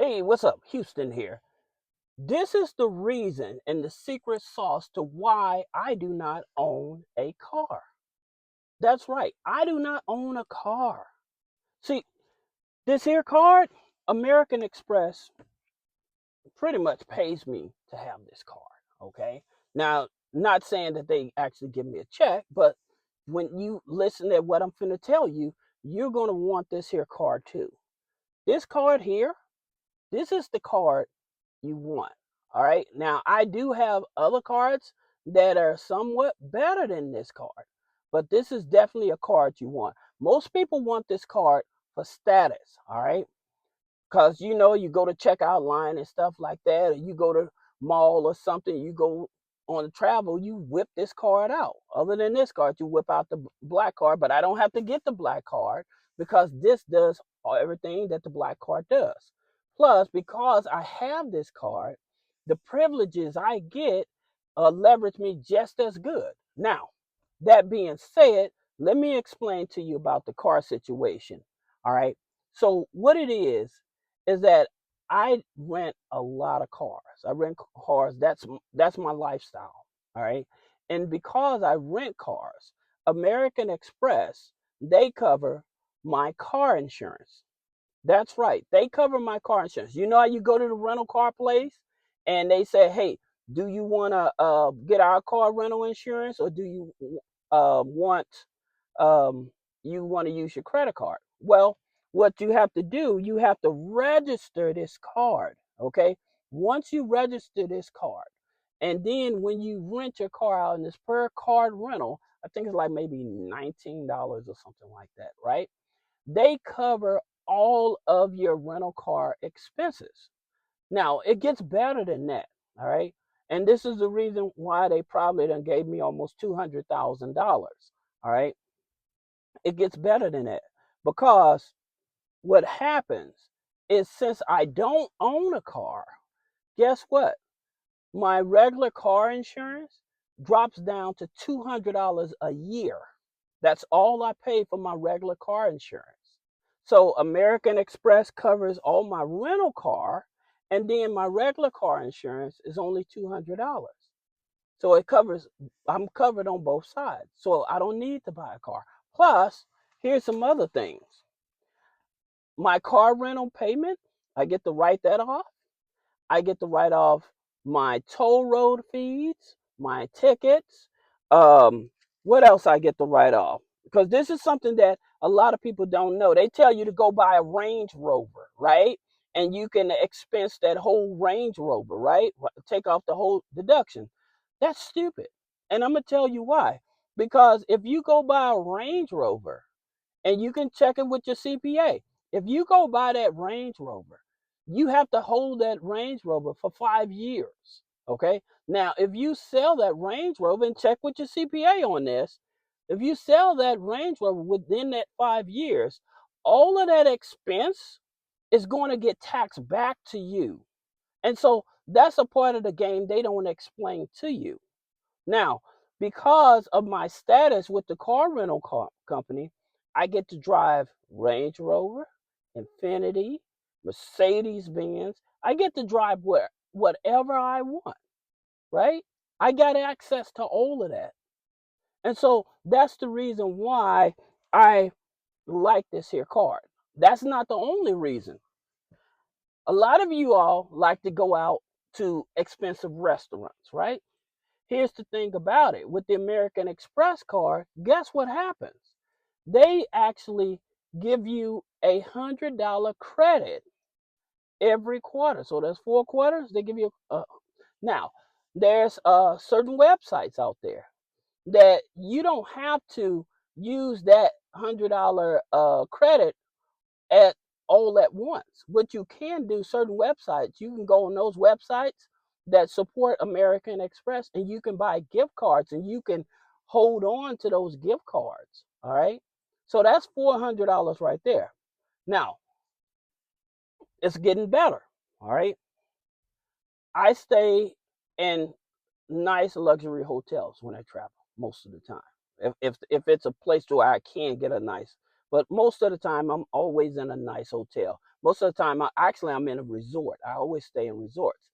Hey, what's up? Houston here. This is the reason and the secret sauce to why I do not own a car. That's right, I do not own a car. See, this here card, American Express, pretty much pays me to have this card. Okay. Now, not saying that they actually give me a check, but when you listen to what I'm finna tell you, you're gonna want this here card too. This card here, this is the card you want. All right. Now, I do have other cards that are somewhat better than this card, but this is definitely a card you want. Most people want this card for status. All right. Because you go to checkout line and stuff like that, or you go to mall or something, you go on a travel, you whip this card out. Other than this card, you whip out the black card, but I don't have to get the black card because this does everything that the black card does. Plus, because I have this card, the privileges I get leverage me just as good. Now, that being said, let me explain to you about the car situation. All right. So, what it is that I rent a lot of cars. I rent cars. That's my lifestyle. All right. And because I rent cars, American Express, they cover my car insurance. That's right. They cover my car insurance. You know how you go to the rental car place and they say, "Hey, do you want to get our car rental insurance, or do you want you want to use your credit card?" Well, what you have to do, you have to register this card. Okay. Once you register this card, and then when you rent your car out in this per card rental, I think it's like maybe $19 or something like that, right? They cover all of your rental car expenses. Now, it gets better than that, all right? And this is the reason why they probably done gave me almost $200,000, all right? It gets better than that because what happens is, since I don't own a car, guess what? My regular car insurance drops down to $200 a year. That's all I pay for my regular car insurance. So American Express covers all my rental car, and then my regular car insurance is only $200. So I'm covered on both sides. So I don't need to buy a car. Plus, here's some other things. My car rental payment, I get to write that off. I get to write off my toll road fees, my tickets. What else I get to write off? Because this is something that a lot of people don't know. They tell you to go buy a Range Rover, right? And you can expense that whole Range Rover, right? Take off the whole deduction. That's stupid. And I'm going to tell you why. Because if you go buy a Range Rover, and you can check it with your CPA. If you go buy that Range Rover, you have to hold that Range Rover for 5 years. Okay. Now, if you sell that Range Rover, and check with your CPA on this, if you sell that Range Rover within that 5 years, all of that expense is going to get taxed back to you. And so that's a part of the game they don't explain to you. Now, because of my status with the car rental company, I get to drive Range Rover, Infinity, Mercedes Benz. I get to drive whatever I want, right? I got access to all of that. And so that's the reason why I like this here card. That's not the only reason. A lot of you all like to go out to expensive restaurants, right? Here's the thing about it. With the American Express card, guess what happens? They actually give you $100 credit every quarter. So there's 4 quarters. They give you now. There's certain websites out there that you don't have to use that $100 credit at all at once. What you can do, certain websites, you can go on those websites that support American Express, and you can buy gift cards, and you can hold on to those gift cards. All right. So that's $400 right there. Now, it's getting better. All right. I stay in nice luxury hotels when I travel most of the time. If it's a place where I can get a nice, but most of the time I'm always in a nice hotel. Most of the time, I'm in a resort. I always stay in resorts.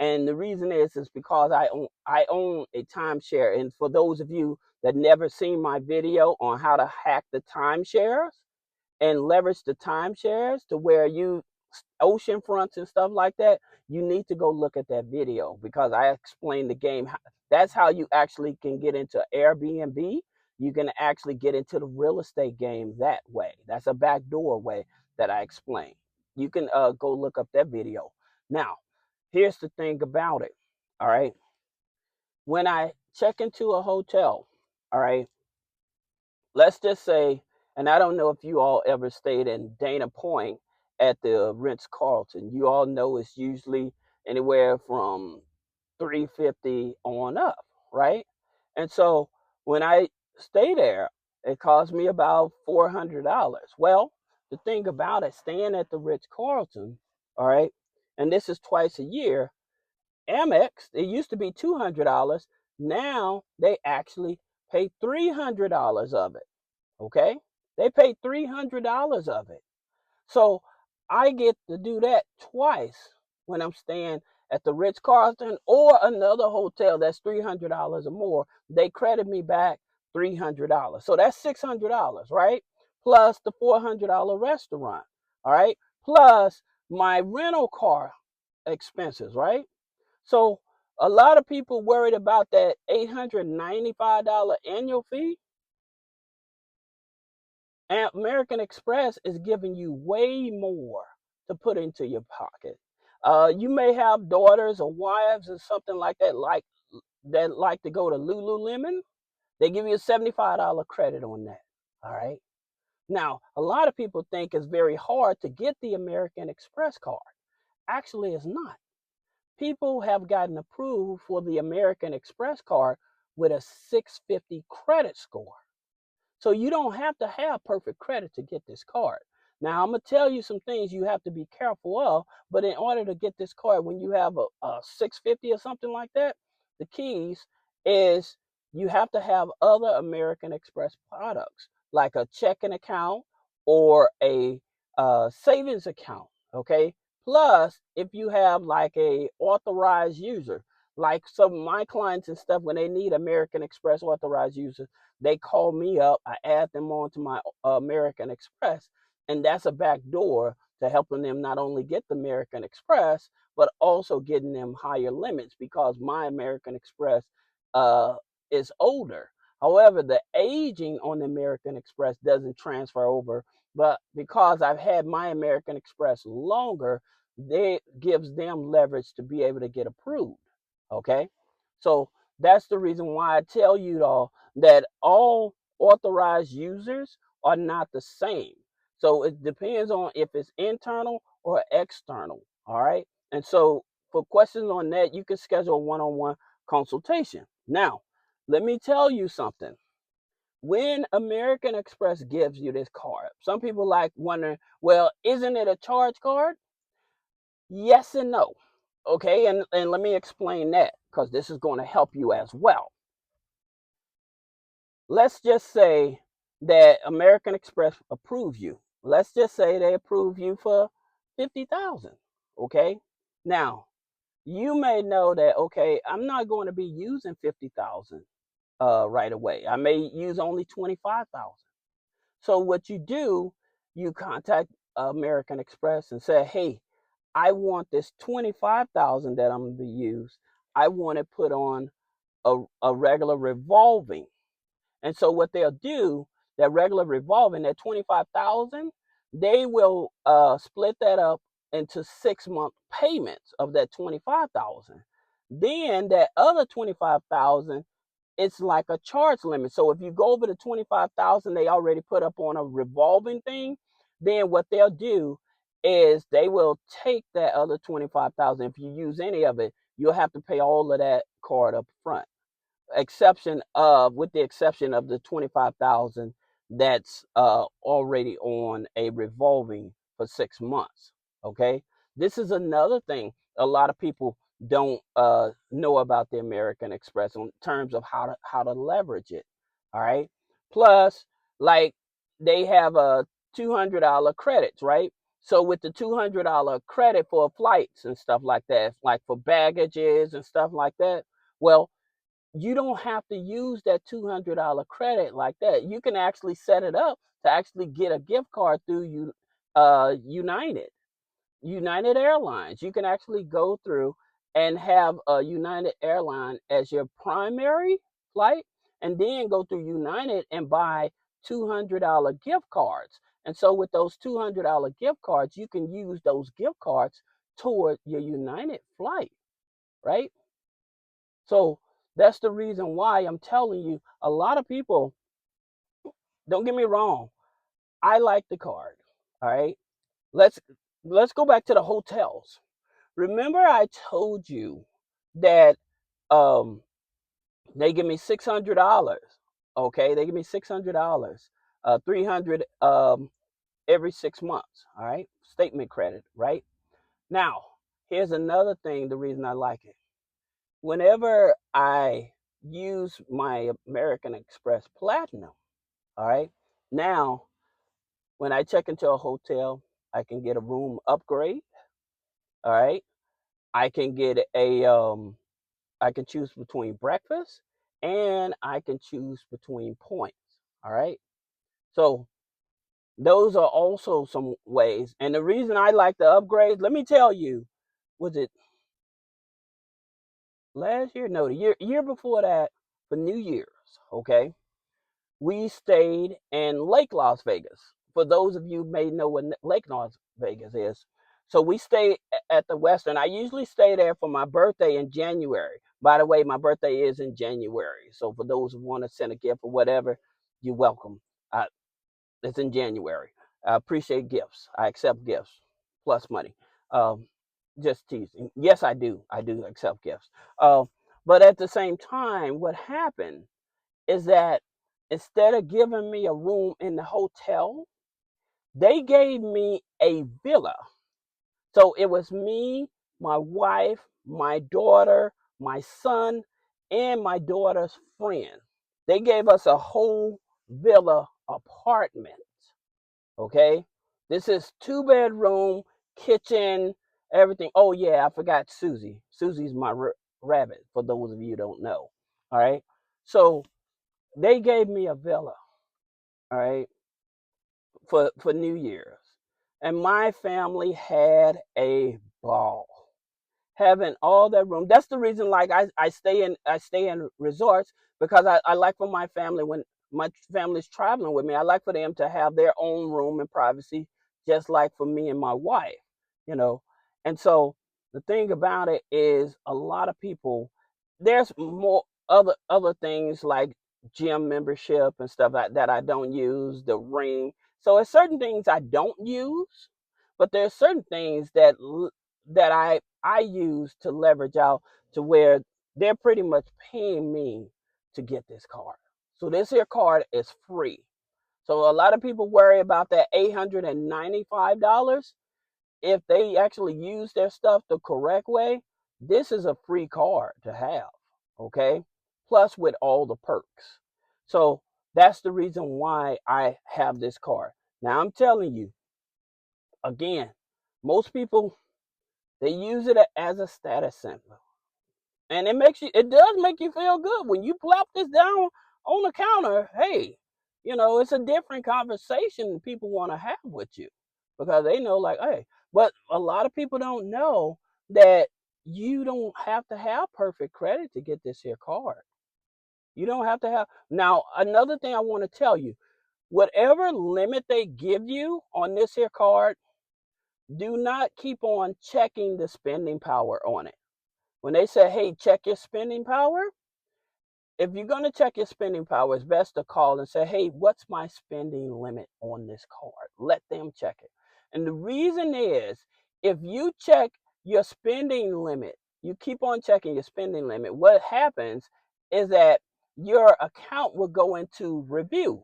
And the reason is because I own a timeshare. And for those of you that never seen my video on how to hack the timeshares and leverage the timeshares to where you ocean fronts and stuff like that, you need to go look at that video because I explained the game. That's how you actually can get into Airbnb. You can actually get into the real estate game that way. That's a backdoor way that I explained. You can go look up that video. Now, here's the thing about it. All right. When I check into a hotel, all right, let's just say, and I don't know if you all ever stayed in Dana Point at the Ritz Carlton. You all know it's usually anywhere from 350 on up, right? And so when I stay there, it cost me about $400. Well, the thing about it, staying at the Ritz Carlton, all right, and this is twice a year. Amex, it used to be $200. Now they actually pay $300 of it. Okay? They pay $300 of it. So I get to do that twice when I'm staying at the Ritz Carlton or another hotel that's $300 or more. They credit me back $300. So that's $600, right? Plus the $400 restaurant, all right? Plus my rental car expenses, right? So a lot of people worried about that $895 annual fee. And American Express is giving you way more to put into your pocket. You may have daughters or wives or something like to go to Lululemon. They give you a $75 credit on that. All right. Now, a lot of people think it's very hard to get the American Express card. Actually, it's not. People have gotten approved for the American Express card with a 650 credit score. So you don't have to have perfect credit to get this card. Now, I'm going to tell you some things you have to be careful of, but in order to get this card, when you have a 650 or something like that, the keys is you have to have other American Express products, like a checking account or a savings account, okay? Plus, if you have like a authorized user, like some of my clients and stuff, when they need American Express authorized users, they call me up. I add them on to my American Express, and that's a back door to helping them not only get the American Express, but also getting them higher limits because my American Express uh, is older. However, the aging on the American Express doesn't transfer over, but because I've had my American Express longer, it gives them leverage to be able to get approved. Okay, so that's the reason why I tell you all that all authorized users are not the same. So it depends on if it's internal or external. All right. And so for questions on that, you can schedule a one-on-one consultation. Now, let me tell you something. When American Express gives you this card, some people like wondering, well, isn't it a charge card? Yes and no. Okay, and let me explain that because this is going to help you as well. Let's just say that American Express approves you. Let's just say they approve you for 50,000. Okay? Now, you may know that okay, I'm not going to be using 50,000 right away. I may use only 25,000. So what you do, you contact American Express and say, "Hey, I want this 25,000 that I'm going to use. I want it put on a regular revolving." And so what they'll do, that regular revolving, that 25,000, they will split that up into 6-month payments of that 25,000. Then that other 25,000, it's like a charge limit. So if you go over the 25,000 they already put up on a revolving thing, then what they'll do is they will take that other 25,000. If you use any of it, you'll have to pay all of that card up front, with the exception of the 25,000 that's already on a revolving for 6 months. Okay, this is another thing a lot of people don't know about the American Express in terms of how to leverage it. All right, plus like they have a $200 credits, right? So with the $200 credit for flights and stuff like that, like for baggages and stuff like that, well, you don't have to use that $200 credit like that. You can actually set it up to actually get a gift card through United Airlines. You can actually go through and have a United Airline as your primary flight, and then go through United and buy $200 gift cards. And so with those $200 gift cards, you can use those gift cards toward your United flight, right? So that's the reason why I'm telling you, a lot of people, don't get me wrong, I like the card. All right. Let's let's go back to the hotels. Remember I told you that um they give me $600. Okay, they give me $600, 300 every 6 months. All right, statement credit, right? Now, here's another thing, the reason I like it. Whenever I use my American Express Platinum, all right, now when I check into a hotel, I can get a room upgrade. All right, I can get I can choose between breakfast, and I can choose between points. All right. So those are also some ways. And the reason I like the upgrades, let me tell you, was it last year? No, the year before that, for New Year's. Okay. We stayed in Lake Las Vegas. For those of you who may know what Lake Las Vegas is. So we stayed at the Western. I usually stay there for my birthday in January. By the way, my birthday is in January. So for those who want to send a gift or whatever, you're welcome. It's in January. I appreciate gifts. I accept gifts plus money. Um, just teasing. Yes, I do. I do accept gifts. Uh, but at the same time, what happened is that instead of giving me a room in the hotel, they gave me a villa. So it was me, my wife, my daughter, my son, and my daughter's friend. They gave us a whole villa apartment. Okay. This is 2 bedroom, kitchen, everything. Oh, yeah, I forgot Susie. Susie's my rabbit, for those of you who don't know. All right. So they gave me a villa, all right, for New Year's. And my family had a ball, having all that room. That's the reason, like, I stay in resorts, because I like for my family, when my family's traveling with me, I like for them to have their own room and privacy, just like for me and my wife, you know. And so the thing about it is, a lot of people, there's more other things like gym membership and stuff that I don't use, the ring. So it's certain things I don't use, but there's certain things that I use to leverage out, to where they're pretty much paying me to get this card. So this here card is free. So a lot of people worry about that $895. If they actually use their stuff the correct way, this is a free card to have. Okay. Plus with all the perks. So that's the reason why I have this card. Now I'm telling you, again, most people, they use it as a status symbol. And it does make you feel good when you plop this down on the counter. Hey, it's a different conversation people want to have with you, because they know, like, hey, but a lot of people don't know that you don't have to have perfect credit to get this here card. You don't have to have. Now, another thing I want to tell you, whatever limit they give you on this here card, do not keep on checking the spending power on it. When they say, hey, check your spending power, if you're going to check your spending power, it's best to call and say, hey, what's my spending limit on this card? Let them check it. And the reason is, if you check your spending limit, you keep on checking your spending limit, what happens is that your account will go into review.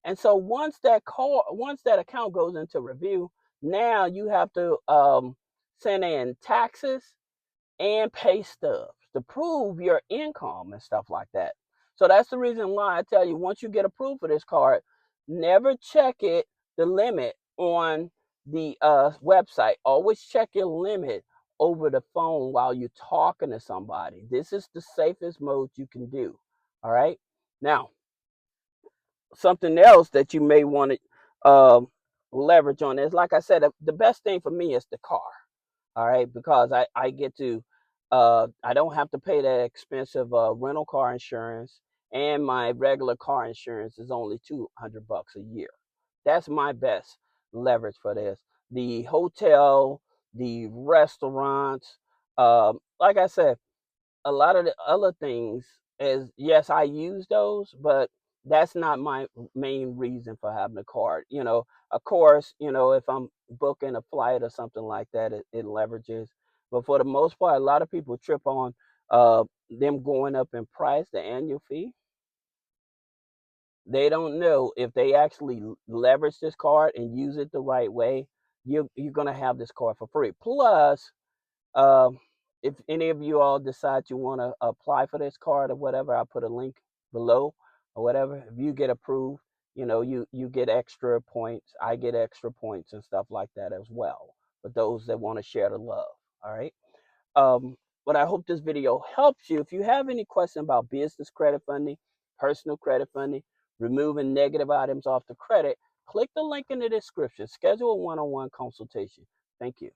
And so once that account goes into review, now you have to send in taxes and pay stubs to prove your income and stuff like that. So that's the reason why I tell you, once you get approved for this card, never check the limit on the website. Always check your limit over the phone while you're talking to somebody. This is the safest mode you can do. All right. Now, something else that you may want to leverage on is, like I said, the best thing for me is the car. All right, because I get to, I don't have to pay that expensive rental car insurance, and my regular car insurance is only $200 a year. That's my best leverage for this. The hotel, the restaurants, like I said, a lot of the other things is, yes, I use those, but that's not my main reason for having a card. Of course, if I'm booking a flight or something like that, it leverages. But for the most part, a lot of people trip on them going up in price, the annual fee. They don't know if they actually leverage this card and use it the right way, you're gonna have this card for free. Plus, um, if any of you all decide you want to apply for this card or whatever, I'll put a link below or whatever. If you get approved, you get extra points. I get extra points and stuff like that as well for those that want to share the love. All right. Um, but I hope this video helps you. If you have any question about business credit funding, personal credit funding, removing negative items off the credit, click the link in the description. Schedule a one-on-one consultation. Thank you.